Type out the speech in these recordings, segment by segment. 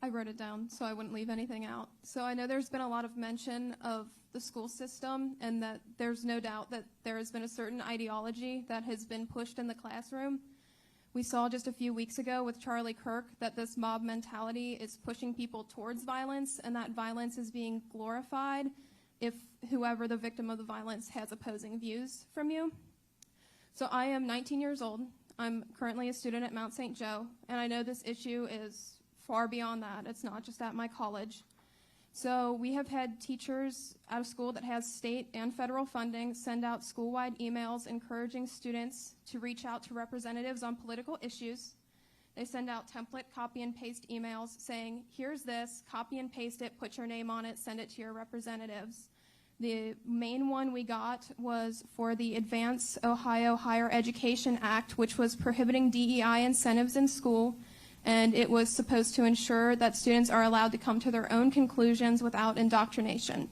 I wrote it down so I wouldn't leave anything out. So I know there's been a lot of mention of the school system and that there's no doubt that there has been a certain ideology that has been pushed in the classroom. We saw just a few weeks ago with Charlie Kirk that this mob mentality is pushing people towards violence, and that violence is being glorified if whoever the victim of the violence has opposing views from you. So I am 19 years old. I'm currently a student at Mount St. Joe, and I know this issue is far beyond that. It's not just at my college. So we have had teachers at a school that has state and federal funding send out school-wide emails encouraging students to reach out to representatives on political issues. They send out template copy and paste emails saying, here's this, copy and paste it, put your name on it, send it to your representatives. The main one we got was for the Advance Ohio Higher Education Act, which was prohibiting DEI incentives in school, and it was supposed to ensure that students are allowed to come to their own conclusions without indoctrination.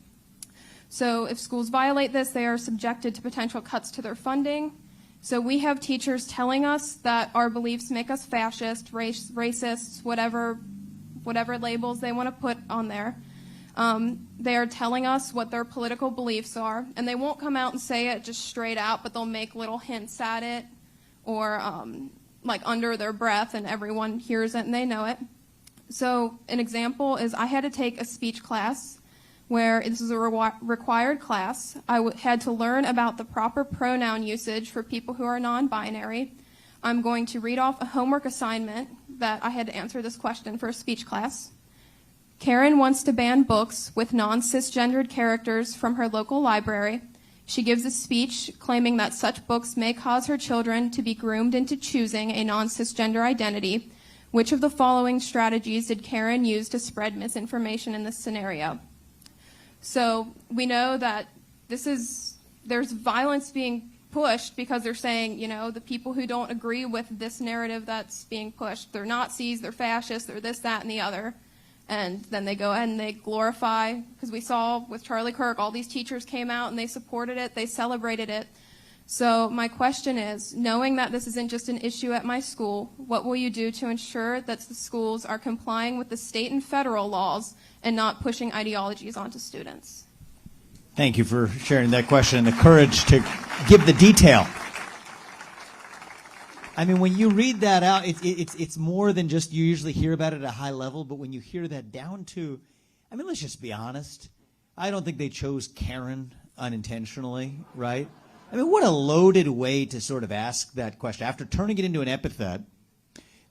So if schools violate this, they are subjected to potential cuts to their funding. So we have teachers telling us that our beliefs make us fascist, racists, whatever labels they want to put on there. They are telling us what their political beliefs are, and they won't come out and say it just straight out, but they'll make little hints at it or like under their breath, and everyone hears it and they know it. So an example is I had to take a speech class where this is a required class. I had to learn about the proper pronoun usage for people who are non-binary. I'm going to read off a homework assignment that I had to answer this question for a speech class. Karen wants to ban books with non-cisgendered characters from her local library. She gives a speech claiming that such books may cause her children to be groomed into choosing a non-cisgender identity. Which of the following strategies did Karen use to spread misinformation in this scenario? So we know that there's violence being pushed because they're saying, you know, the people who don't agree with this narrative that's being pushed, they're Nazis, they're fascists, they're this, that, and the other. And then they go ahead and they glorify, because we saw with Charlie Kirk, all these teachers came out and they supported it, they celebrated it. So my question is, knowing that this isn't just an issue at my school, what will you do to ensure that the schools are complying with the state and federal laws and not pushing ideologies onto students? Thank you for sharing that question and the courage to give the detail. I mean, when you read that out, it's more than just you usually hear about it at a high level, but when you hear that down to, I mean, let's just be honest. I don't think they chose Karen unintentionally, right? I mean, what a loaded way to sort of ask that question. After turning it into an epithet,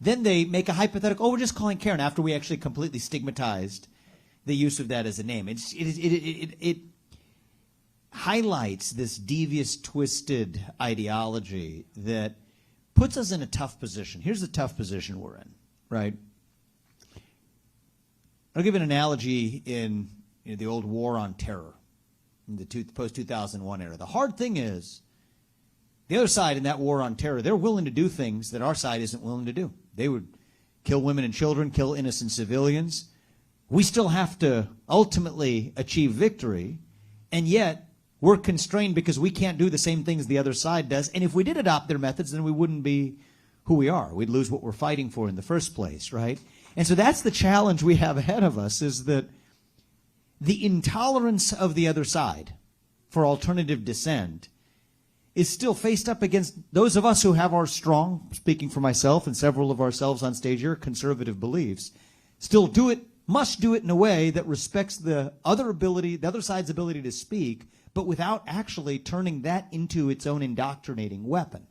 then they make a hypothetical, we're just calling Karen, after we actually completely stigmatized the use of that as a name. It highlights this devious, twisted ideology that puts us in a tough position. Here's the tough position we're in, right? I'll give an analogy in the old war on terror, in the post-2001 era. The hard thing is, the other side in that war on terror, they're willing to do things that our side isn't willing to do. They would kill women and children, kill innocent civilians. We still have to ultimately achieve victory, and yet we're constrained because we can't do the same things the other side does. And if we did adopt their methods, then we wouldn't be who we are. We'd lose what we're fighting for in the first place, right? And so that's the challenge we have ahead of us, is that the intolerance of the other side for alternative dissent is still faced up against those of us who have our strong, speaking for myself and several of ourselves on stage here, conservative beliefs, still must do it in a way that respects the other side's ability to speak, but without actually turning that into its own indoctrinating weapon.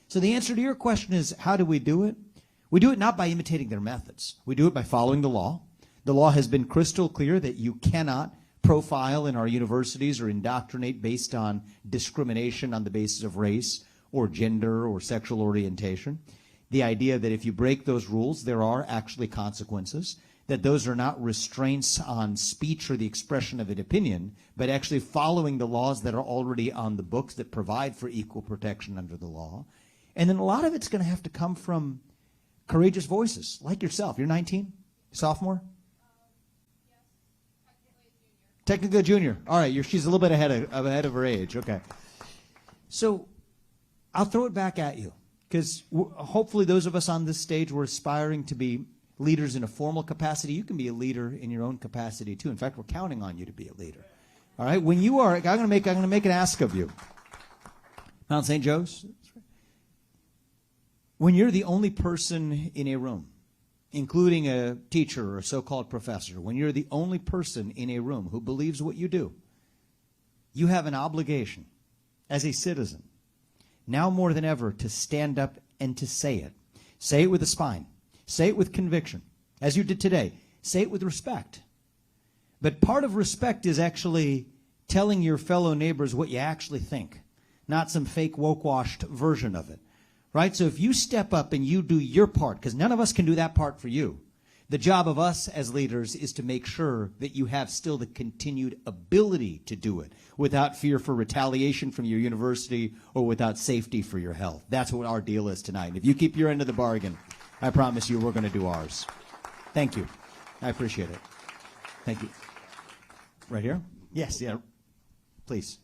So the answer to your question is, how do we do it? We do it not by imitating their methods. We do it by following the law. The law has been crystal clear that you cannot profile in our universities or indoctrinate based on discrimination on the basis of race or gender or sexual orientation. The idea that if you break those rules, there are actually consequences, that those are not restraints on speech or the expression of an opinion, but actually following the laws that are already on the books that provide for equal protection under the law. And then a lot of it's going to have to come from courageous voices, like yourself. You're 19? Sophomore? Yes, technically a junior. All right, she's a little bit ahead of her age. Okay. So I'll throw it back at you, because hopefully those of us on this stage, we're aspiring to be leaders in a formal capacity. You can be a leader in your own capacity too. In fact, we're counting on you to be a leader. All right? When you are, I'm going to make an ask of you. Mount St. Joe's. When you're the only person in a room, including a teacher or a so-called professor, when you're the only person in a room who believes what you do, you have an obligation as a citizen, now more than ever, to stand up and to say it. Say it with a spine. Say it with conviction, as you did today. Say it with respect. But part of respect is actually telling your fellow neighbors what you actually think, not some fake woke-washed version of it. Right? So if you step up and you do your part, because none of us can do that part for you, the job of us as leaders is to make sure that you have still the continued ability to do it without fear for retaliation from your university or without safety for your health. That's what our deal is tonight. And if you keep your end of the bargain, I promise you we're going to do ours. Thank you. I appreciate it. Thank you. Right here? Yes, yeah. Please.